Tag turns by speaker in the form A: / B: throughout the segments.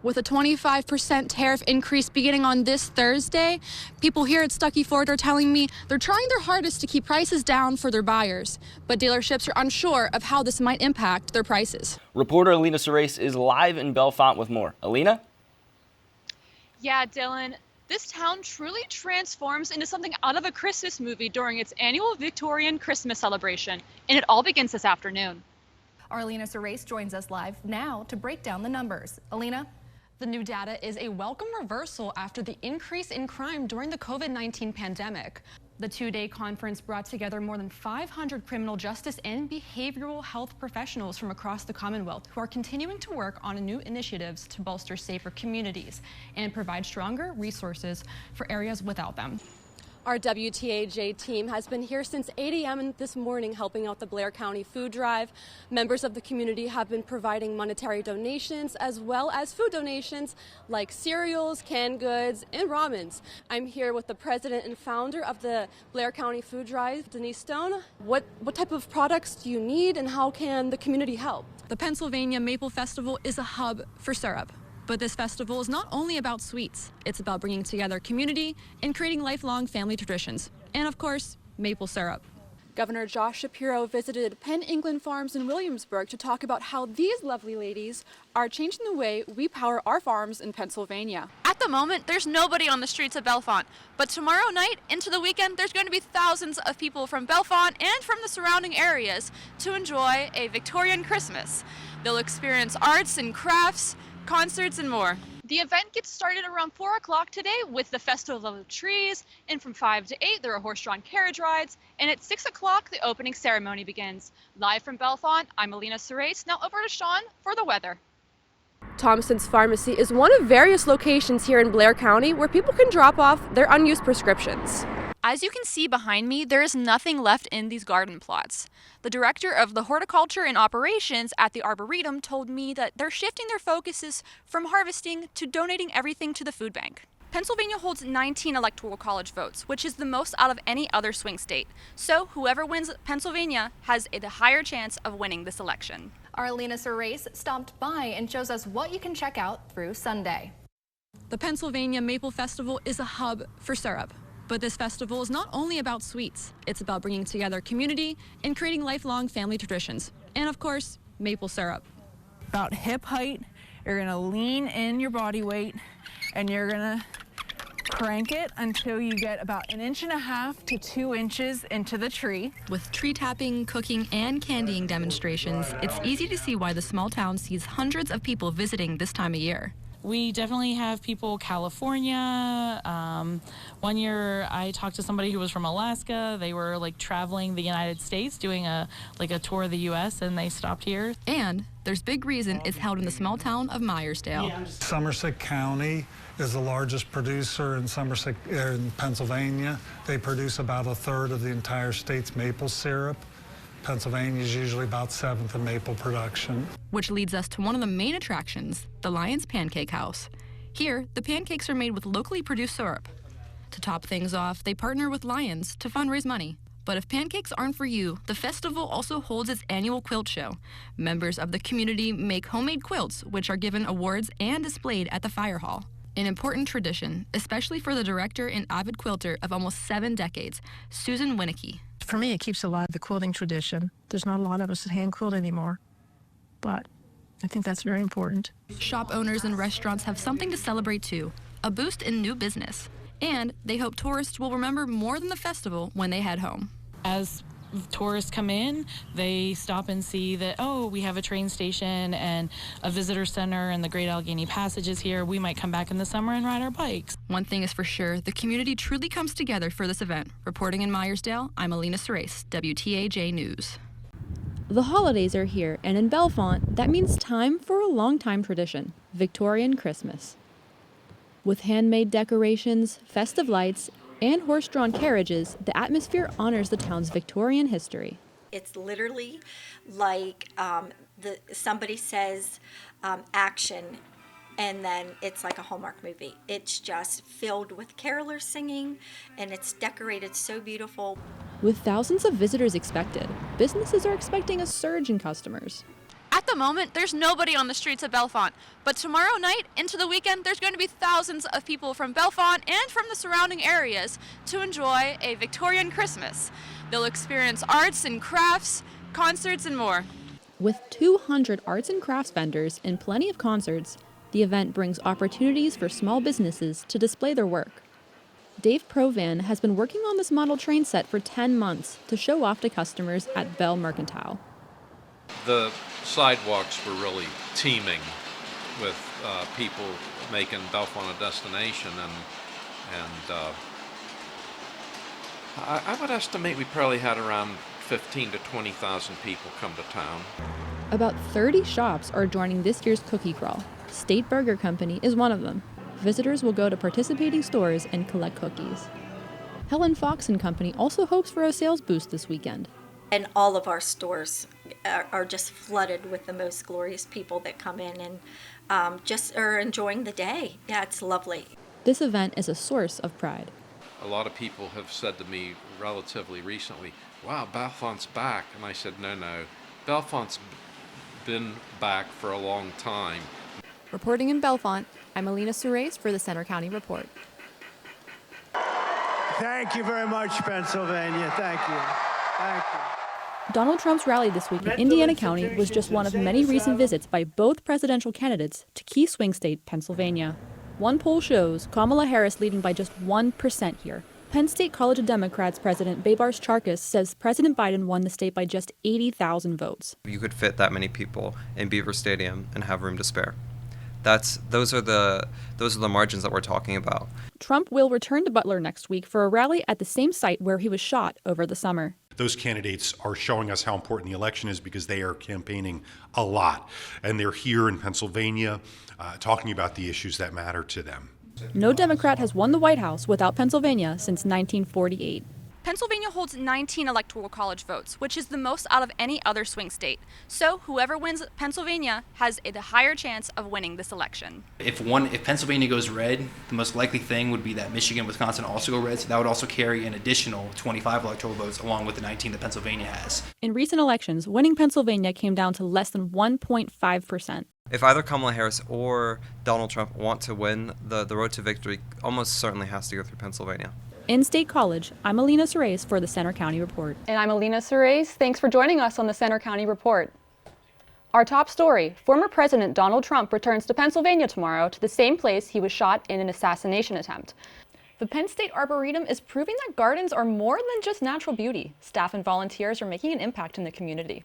A: With a 25% tariff increase beginning on this Thursday, people here at Stuckey Ford are telling me they're trying their hardest to keep prices down for their buyers, but dealerships are unsure of how this might impact their prices.
B: Reporter Alena Surace is live in Bellefonte with more. Alena?
C: Yeah, Dylan, this town truly transforms into something out of a Christmas movie during its annual Victorian Christmas celebration, and it all begins this afternoon.
D: Our Alena Surace joins us live now to break down the numbers. Alena?
A: The new data is a welcome reversal after the increase in crime during the COVID-19 pandemic. The two-day conference brought together more than 500 criminal justice and behavioral health professionals from across the Commonwealth who are continuing to work on new initiatives to bolster safer communities and provide stronger resources for areas without them. Our WTAJ team has been here since 8 a.m. this morning helping out the Blair County Food Drive. Members of the community have been providing monetary donations as well as food donations like cereals, canned goods, and ramens. I'm here with the president and founder of the Blair County Food Drive, Denise Stone. What type of products do you need and how can the community help? The Pennsylvania Maple Festival is a hub for syrup. But this festival is not only about sweets. It's about bringing together community and creating lifelong family traditions. And of course, maple syrup. Governor Josh Shapiro visited Penn England Farms in Williamsburg to talk about how these lovely ladies are changing the way we power our farms in Pennsylvania.
E: At the moment, there's nobody on the streets of Bellefonte, but tomorrow night into the weekend, there's going to be thousands of people from Bellefonte and from the surrounding areas to enjoy a Victorian Christmas. They'll experience arts and crafts, concerts, and more.
C: The event gets started around 4 o'clock today with the Festival of the Trees, and from 5 to 8 there are horse-drawn carriage rides, and at 6 o'clock the opening ceremony begins. Live from Bellefonte, I'm Alena Surace. Now over to Sean for the weather.
A: Thompson's Pharmacy is one of various locations here in Blair County where people can drop off their unused prescriptions.
E: As you can see behind me, there is nothing left in these garden plots. The director of the horticulture and operations at the Arboretum told me that they're shifting their focuses from harvesting to donating everything to the food bank. Pennsylvania holds 19 electoral college votes, which is the most out of any other swing state. So whoever wins Pennsylvania has a higher chance of winning this election.
D: Our Alena Surace stopped by and shows us what you can check out through Sunday.
A: The Pennsylvania Maple Festival is a hub for syrup. But this festival is not only about sweets. It's about bringing together community and creating lifelong family traditions. And of course, maple syrup.
F: About hip height, you're gonna lean in your body weight and you're gonna crank it until you get about 1.5 to 2 inches into the tree.
A: With tree tapping, cooking, and candying demonstrations, it's easy to see why the small town sees hundreds of people visiting this time of year.
F: We definitely have people California. One year I talked to somebody who was from Alaska. They were like traveling the United States doing a tour of the U.S. and they stopped here.
A: And there's big reason it's held in the small town of Myersdale.
G: Somerset County is the largest producer in Pennsylvania. They produce about 1/3 of the entire state's maple syrup. Pennsylvania is usually about 7th in maple production.
A: Which leads us to one of the main attractions, the Lions Pancake House. Here, the pancakes are made with locally produced syrup. To top things off, they partner with Lions to fundraise money. But if pancakes aren't for you, the festival also holds its annual quilt show. Members of the community make homemade quilts, which are given awards and displayed at the fire hall. An important tradition, especially for the director and avid quilter of almost 7 decades, Susan Winnicky.
H: For me, it keeps alive the quilting tradition. There's not a lot of us that hand quilt anymore, but I think that's very important.
A: Shop owners and restaurants have something to celebrate too, a boost in new business. And they hope tourists will remember more than the festival when they head home.
F: As tourists come in, they stop and see that, oh, we have a train station and a visitor center and the Great Allegheny Passage is here. We might come back in the summer and ride our bikes.
A: One thing is for sure, the community truly comes together for this event. Reporting in Myersdale, I'm Alena Surace, WTAJ News. The holidays are here, and in Bellefonte, that means time for a long-time tradition, Victorian Christmas. With handmade decorations, festive lights, and horse-drawn carriages, the atmosphere honors the town's Victorian history.
I: It's literally like somebody says action, and then it's like a Hallmark movie. It's just filled with carolers singing, and it's decorated so beautiful.
A: With thousands of visitors expected, businesses are expecting a surge in customers.
E: At At the moment, there's nobody on the streets of Bellefonte, but tomorrow night into the weekend, there's going to be thousands of people from Bellefonte and from the surrounding areas to enjoy a Victorian Christmas. They'll experience arts and crafts, concerts, and more.
J: With 200 arts and crafts vendors and plenty of concerts, the event brings opportunities for small businesses to display their work. Dave Provan has been working on this model train set for 10 months to show off to customers at Bell Mercantile.
K: The sidewalks were really teeming with people making Bellefonte a destination, and I would estimate we probably had around 15 to 20,000 people come to town.
J: About 30 shops are joining this year's cookie crawl. State Burger Company is one of them. Visitors will go to participating stores and collect cookies. Helen Fox & Company also hopes for a sales boost this weekend.
I: And all of our stores are just flooded with the most glorious people that come in and just are enjoying the day. Yeah, it's lovely.
J: This event is a source of pride.
K: A lot of people have said to me relatively recently, wow, Bellefonte's back. And I said, no, Bellefonte's been back for a long time.
J: Reporting in Bellefonte, I'm Alena Surace for the Center County Report.
L: Thank you very much, Pennsylvania. Thank you. Thank you.
J: Donald Trump's rally this week in Indiana County was just one of many recent visits by both presidential candidates to key swing state Pennsylvania. One poll shows Kamala Harris leading by just 1% here. Penn State College of Democrats President Baybars Charkis says President Biden won the state by just 80,000 votes.
M: You could fit that many people in Beaver Stadium and have room to spare. Those are the margins that we're talking about.
J: Trump will return to Butler next week for a rally at the same site where he was shot over the summer.
N: Those candidates are showing us how important the election is because they are campaigning a lot. And they're here in Pennsylvania talking about the issues that matter to them.
J: No Democrat has won the White House without Pennsylvania since 1948.
E: Pennsylvania holds 19 electoral college votes, which is the most out of any other swing state. So whoever wins Pennsylvania has the higher chance of winning this election.
O: If Pennsylvania goes red, the most likely thing would be that Michigan and Wisconsin also go red, so that would also carry an additional 25 electoral votes along with the 19 that Pennsylvania has.
J: In recent elections, winning Pennsylvania came down to less than 1.5%.
M: If either Kamala Harris or Donald Trump want to win, the road to victory almost certainly has to go through Pennsylvania.
J: In State College, I'm Alena Surace for the Center County Report.
A: And I'm Alena Surace. Thanks for joining us on the Center County Report. Our top story, former President Donald Trump returns to Pennsylvania tomorrow to the same place he was shot in an assassination attempt. The Penn State Arboretum is proving that gardens are more than just natural beauty. Staff and volunteers are making an impact in the community.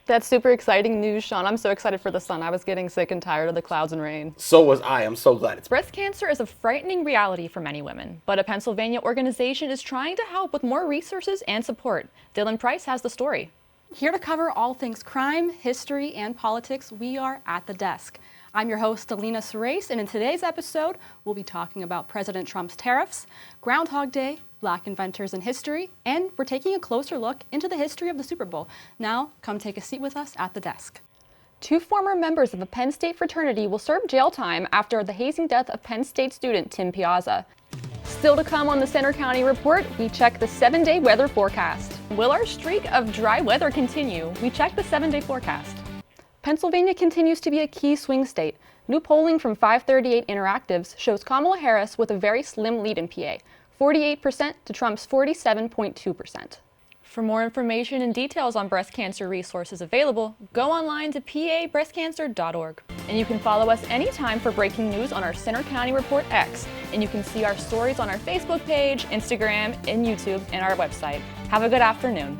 A: That's super exciting news, Sean. I'm so excited for the sun. I was getting sick and tired of the clouds and rain.
B: So was I. I'm so glad it's...
A: Breast cancer is a frightening reality for many women, but a Pennsylvania organization is trying to help with more resources and support. Dylan Price has the story. Here to cover all things crime, history, and politics, we are at the desk. I'm your host, Alena Surace, and in today's episode, we'll be talking about President Trump's tariffs, Groundhog Day, Black inventors in history, and we're taking a closer look into the history of the Super Bowl. Now, come take a seat with us at the desk. Two former members of the Penn State fraternity will serve jail time after the hazing death of Penn State student Tim Piazza. Still to come on the Center County Report, we check the 7-day weather forecast. Will our streak of dry weather continue? We check the 7-day forecast. Pennsylvania continues to be a key swing state. New polling from 538 Interactives shows Kamala Harris with a very slim lead in PA, 48% to Trump's 47.2%. For more information and details on breast cancer resources available, go online to pabreastcancer.org. And you can follow us anytime for breaking news on our Center County Report X. And you can see our stories on our Facebook page, Instagram, and YouTube, and our website. Have a good afternoon.